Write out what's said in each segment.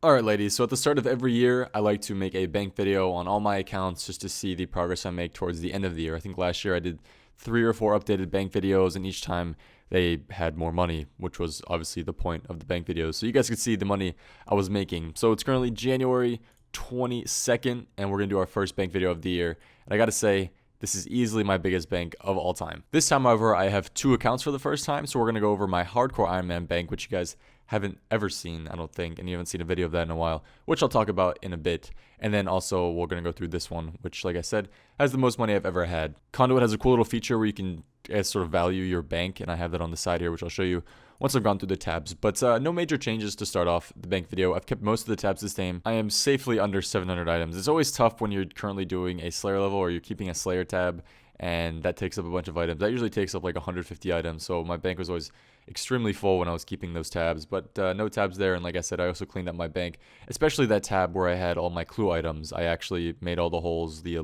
Alright ladies, so at the start of every year, I like to make a bank video on all my accounts just to see the progress I make towards the end of the year. I think last year I did 3 or 4 updated bank videos, and each time they had more money, which was obviously the point of the bank videos. So you guys could see the money I was making. So it's currently January 22nd, and we're going to do our first bank video of the year. And I gotta say, this is easily my biggest bank of all time. This time, however, I have 2 accounts for the first time, so we're going to go over my hardcore Ironman bank, which you guys haven't ever seen, I don't think, and you haven't seen a video of that in a while, which I'll talk about in a bit. And then also, we're going to go through this one, which, like I said, has the most money I've ever had. Conduit has a cool little feature where you can sort of value your bank, and I have that on the side here, which I'll show you once I've gone through the tabs. But no major changes to start off the bank video. I've kept most of the tabs the same. I am safely under 700 items. It's always tough when you're currently doing a Slayer level or you're keeping a Slayer tab, and that takes up a bunch of items. That usually takes up like 150 items, so my bank was always extremely full when I was keeping those tabs, but no tabs there. And like I said, I also cleaned up my bank, especially that tab where I had all my clue items. I actually made all the holes, the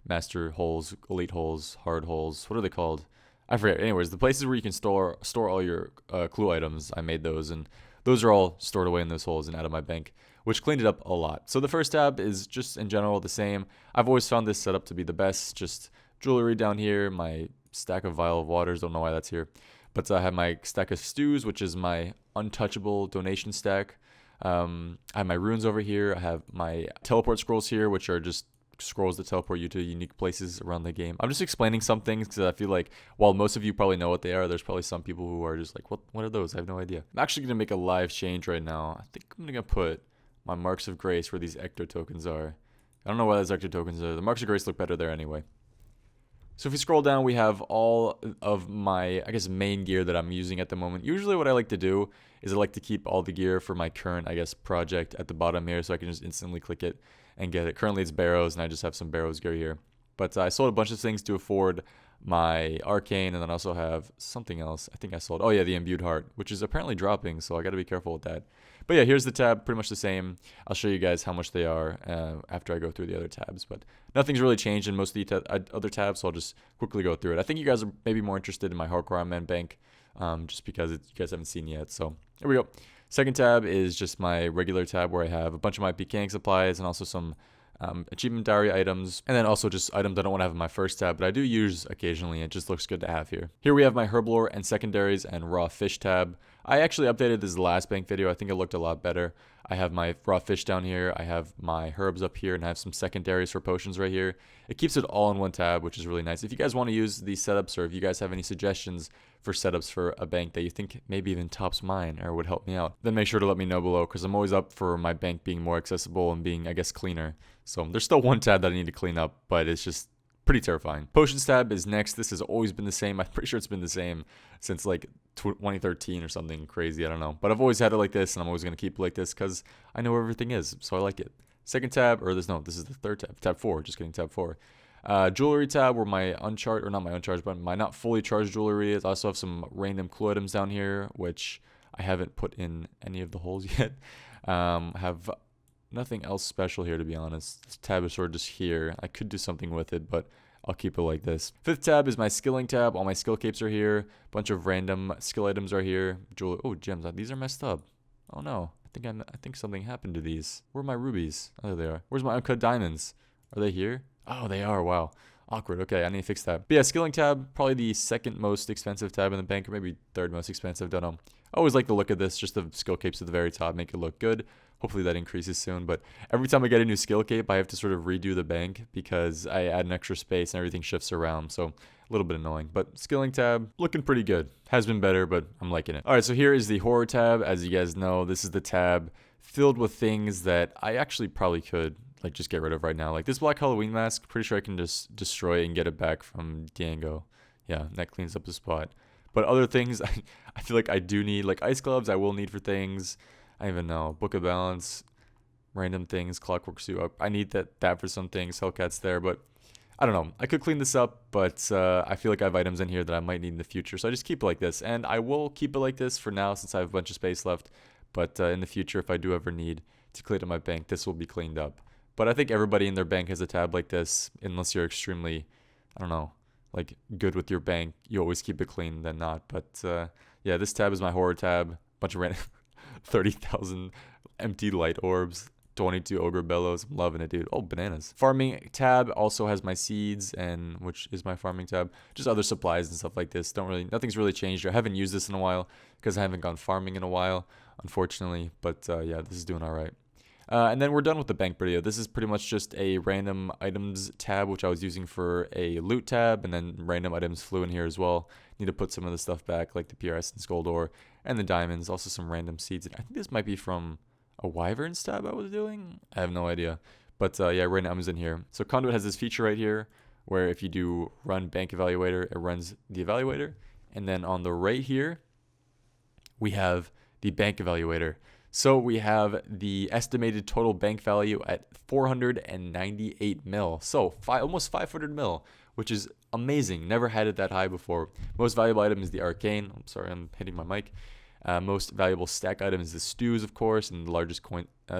master holes, elite holes, hard holes. What are they called? I forget. Anyways, the places where you can store all your clue items, I made those, and those are all stored away in those holes and out of my bank, which cleaned it up a lot. So the first tab is just in general the same. I've always found this setup to be the best. Just jewelry down here, my stack of vial of waters. Don't know why that's here. But I have my stack of stews, which is my untouchable donation stack. I have my runes over here. I have my teleport scrolls here, which are just scrolls that teleport you to unique places around the game. I'm just explaining some things because I feel like while most of you probably know what they are, there's probably some people who are just like, what are those? I have no idea. I'm actually going to make a live change right now. I think I'm going to put my marks of grace where these ecto tokens are. I don't know why those ecto tokens are. The marks of grace look better there anyway. So if you scroll down, we have all of my, I guess, main gear that I'm using at the moment. Usually what I like to do is I like to keep all the gear for my current, I guess, project at the bottom here so I can just instantly click it and get it. Currently it's Barrows, and I just have some Barrows gear here. But I sold a bunch of things to afford my Arcane, and then I also have something else. I think I sold, oh yeah, the Imbued Heart, which is apparently dropping, so I got to be careful with that. But yeah, here's the tab, pretty much the same. I'll show you guys how much they are after I go through the other tabs. But nothing's really changed in most of the other tabs, so I'll just quickly go through it. I think you guys are maybe more interested in my Hardcore Iron Man bank, just because you guys haven't seen yet. So here we go. Second tab is just my regular tab where I have a bunch of my PKing supplies and also some achievement diary items, and then also just items I don't want to have in my first tab, but I do use occasionally. It just looks good to have here. Here we have my herblore and secondaries and raw fish tab. I actually updated this last bank video. I think it looked a lot better. I have my raw fish down here. I have my herbs up here, and I have some secondaries for potions right here. It keeps it all in one tab, which is really nice. If you guys want to use these setups, or if you guys have any suggestions for setups for a bank that you think maybe even tops mine or would help me out, then make sure to let me know below, because I'm always up for my bank being more accessible and being, I guess, cleaner. So there's still one tab that I need to clean up, but it's just pretty terrifying. Potions tab is next. This has always been the same. I'm pretty sure it's been the same since like 2013 or something crazy. I don't know. But I've always had it like this, and I'm always going to keep it like this because I know where everything is, so I like it. Second tab, or this is the third tab. Tab 4, just kidding, tab 4. Jewelry tab, where my uncharged, or not my uncharged, but my not fully charged jewelry is. I also have some random clue items down here, which I haven't put in any of the holes yet. Have nothing else special here, to be honest. This tab is sort of just here. I could do something with it, but I'll keep it like this. Fifth tab is my skilling tab. All my skill capes are here. A bunch of random skill items are here. Jewelry. Oh, gems. These are messed up. Oh no. I think something happened to these. Where are my rubies? Oh, there they are. Where's my uncut diamonds? Are they here? Oh, they are. Wow. Awkward. Okay, I need to fix that. But yeah, skilling tab, probably the second most expensive tab in the bank, or maybe third most expensive. Don't know. I always like the look of this. Just the skill capes at the very top make it look good. Hopefully that increases soon, but every time I get a new skill cape, I have to sort of redo the bank because I add an extra space and everything shifts around, so a little bit annoying. But skilling tab, looking pretty good. Has been better, but I'm liking it. All right, so here is the horror tab. As you guys know, this is the tab filled with things that I actually probably could like just get rid of right now. Like this black Halloween mask, pretty sure I can just destroy it and get it back from Diango. Yeah, that cleans up the spot. But other things, I feel like I do need, like ice gloves, I will need for things. I don't even know. Book of Balance, random things, Clockwork Suit. I need that for some things. Hellcat's there, but I don't know. I could clean this up, but I feel like I have items in here that I might need in the future. So I just keep it like this. And I will keep it like this for now since I have a bunch of space left. But in the future, if I do ever need to clean up my bank, this will be cleaned up. But I think everybody in their bank has a tab like this, unless you're extremely, I don't know, like good with your bank. You always keep it clean than not. But yeah, this tab is my horror tab. Bunch of random 30,000 empty light orbs. 22 ogre bellows. I'm loving it, dude. Oh, bananas. Farming tab also has my seeds, and which is my farming tab. Just other supplies and stuff like this. Nothing's really changed. I haven't used this in a while because I haven't gone farming in a while, unfortunately. But yeah, this is doing all right. And then we're done with the bank video. This is pretty much just a random items tab, which I was using for a loot tab, and then random items flew in here as well. Need to put some of the stuff back, like the PRS and Skull Door, and the diamonds. Also some random seeds. I think this might be from a Wyvern tab I was doing. I have no idea. But yeah, random items in here. So Conduit has this feature right here, where if you do run bank evaluator, it runs the evaluator. And then on the right here, we have the bank evaluator. So we have the estimated total bank value at 498 mil. So almost 500 mil, which is amazing. Never had it that high before. Most valuable item is the arcane. I'm sorry, I'm hitting my mic. Most valuable stack item is the stews, of course, and the largest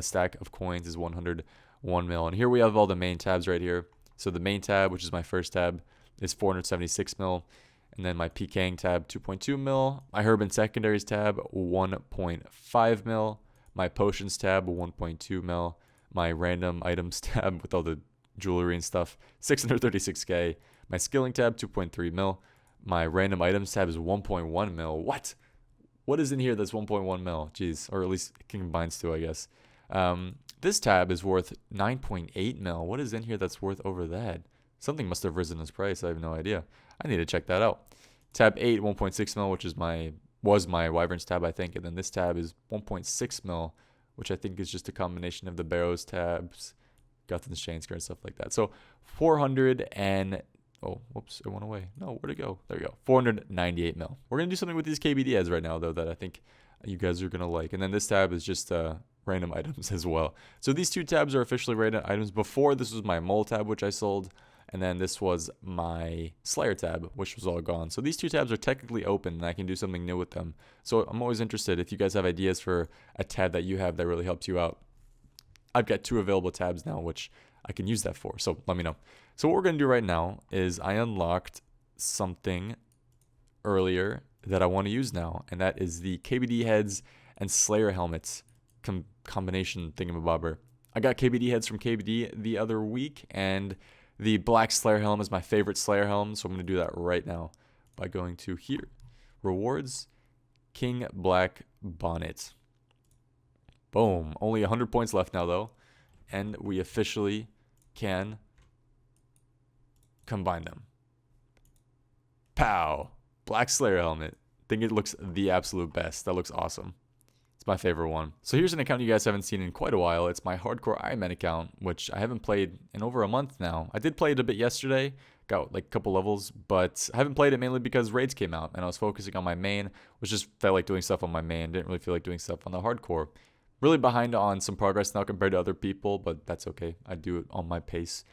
stack of coins is 101 mil. And here we have all the main tabs right here. So the main tab, which is my first tab, is 476 mil. And then my PKing tab, 2.2 mil. My herb and secondaries tab, 1.5 mil. My potions tab, 1.2 mil. My random items tab with all the jewelry and stuff, 636k. My skilling tab, 2.3 mil. My random items tab is 1.1 mil. What? What is in here that's 1.1 mil? Jeez, or at least it combines to, I guess. This tab is worth 9.8 mil. What is in here that's worth over that? Something must have risen its price. I have no idea. I need to check that out. Tab 8, 1.6 mil, which is was my Wyverns tab, I think. And then this tab is 1.6 mil, which I think is just a combination of the Barrows tabs, Gutton's Chain Skirt, and stuff like that. So 400 and... Oh, whoops, it went away. No, where'd it go? There we go. 498 mil. We're going to do something with these KBD ads right now, though, that I think you guys are going to like. And then this tab is just random items as well. So these two tabs are officially random items. Before, this was my mole tab, which I sold. And then this was my Slayer tab, which was all gone. So these two tabs are technically open, and I can do something new with them. So I'm always interested if you guys have ideas for a tab that you have that really helps you out. I've got 2 available tabs now, which I can use that for. So let me know. So what we're going to do right now is I unlocked something earlier that I want to use now, and that is the KBD heads and Slayer helmets combination thingamabobber. I got KBD heads from KBD the other week, and the black Slayer helm is my favorite Slayer helm, so I'm going to do that right now by going to here. Rewards, King Black Bonnet. Boom. Only 100 points left now, though, and we officially can combine them. Pow! Black Slayer helmet. Think it looks the absolute best. That looks awesome. It's my favorite one. So here's an account you guys haven't seen in quite a while. It's my hardcore Ironman account, which I haven't played in over a month now. I did play it a bit yesterday, got like a couple levels, but I haven't played it mainly because raids came out and I was focusing on my main, which just felt like doing stuff on my main. Didn't really feel like doing stuff on the hardcore. Really behind on some progress now compared to other people, but that's okay. I do it on my pace.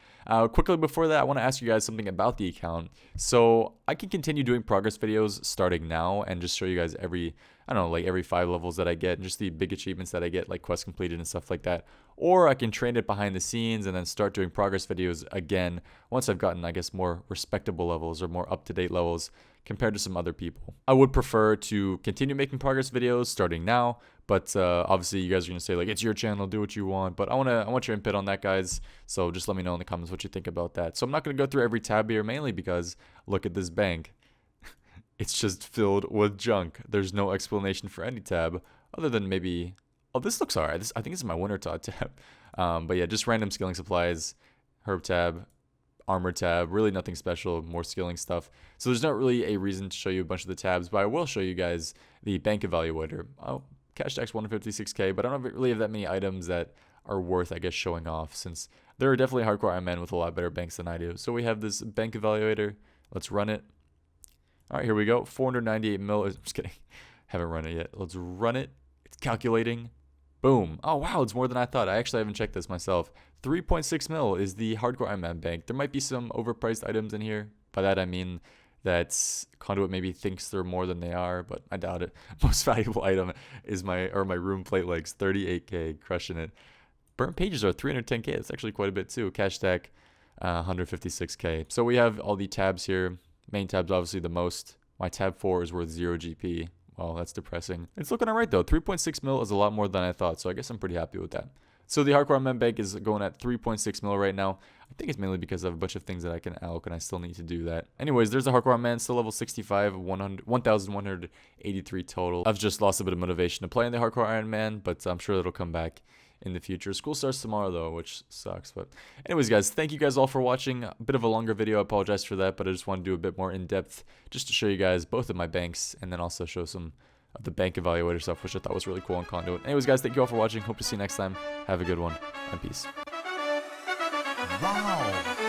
Quickly before that, I want to ask you guys something about the account. So I can continue doing progress videos starting now and just show you guys every 5 levels that I get and just the big achievements that I get, like quests completed and stuff like that. Or I can train it behind the scenes and then start doing progress videos again once I've gotten, I guess, more respectable levels or more up-to-date levels compared to some other people. I would prefer to continue making progress videos starting now, but obviously you guys are going to say, like, it's your channel, do what you want. But I want your input on that, guys. So just let me know in the comments what you think about that. So I'm not going to go through every tab here, mainly because look at this bank. It's just filled with junk. There's no explanation for any tab other than maybe... Oh, this looks alright. I think this is my Winter Tod tab. But yeah, just random skilling supplies, herb tab, armor tab, really nothing special, more skilling stuff. So there's not really a reason to show you a bunch of the tabs, but I will show you guys the bank evaluator. Oh, cash tax 156k, but I don't really have that many items that are worth, I guess, showing off, since there are definitely hardcore Ironmen with a lot better banks than I do. So we have this bank evaluator. Let's run it. All right, here we go. 498 mil. I'm just kidding. Haven't run it yet. Let's run it. It's calculating. Boom. Oh, wow. It's more than I thought. I actually haven't checked this myself. 3.6 mil is the hardcore Ironman bank. There might be some overpriced items in here. By that, I mean that Conduit maybe thinks they're more than they are, but I doubt it. Most valuable item is my room plate legs. 38k. Crushing it. Burnt pages are 310k. That's actually quite a bit too. Cash stack 156k. So we have all the tabs here. Main tab's obviously the most. My tab 4 is worth 0 GP, Well, that's depressing. It's looking alright though. 3.6 mil is a lot more than I thought, so I guess I'm pretty happy with that. So the Hardcore Ironman bank is going at 3.6 mil right now. I think it's mainly because I have a bunch of things that I can alloc, and I still need to do that. Anyways, there's the Hardcore Ironman, still level 65, 1,183 total. I've just lost a bit of motivation to play in the Hardcore Ironman, but I'm sure it'll come back in the future. School starts tomorrow though, which sucks. But anyways, guys, thank you guys all for watching. A bit of a longer video, I apologize for that, but I just want to do a bit more in depth just to show you guys both of my banks, and then also show some of the bank evaluator stuff, which I thought was really cool on Conduit. Anyways, guys, thank you all for watching. Hope to see you next time. Have a good one, and peace. Wow.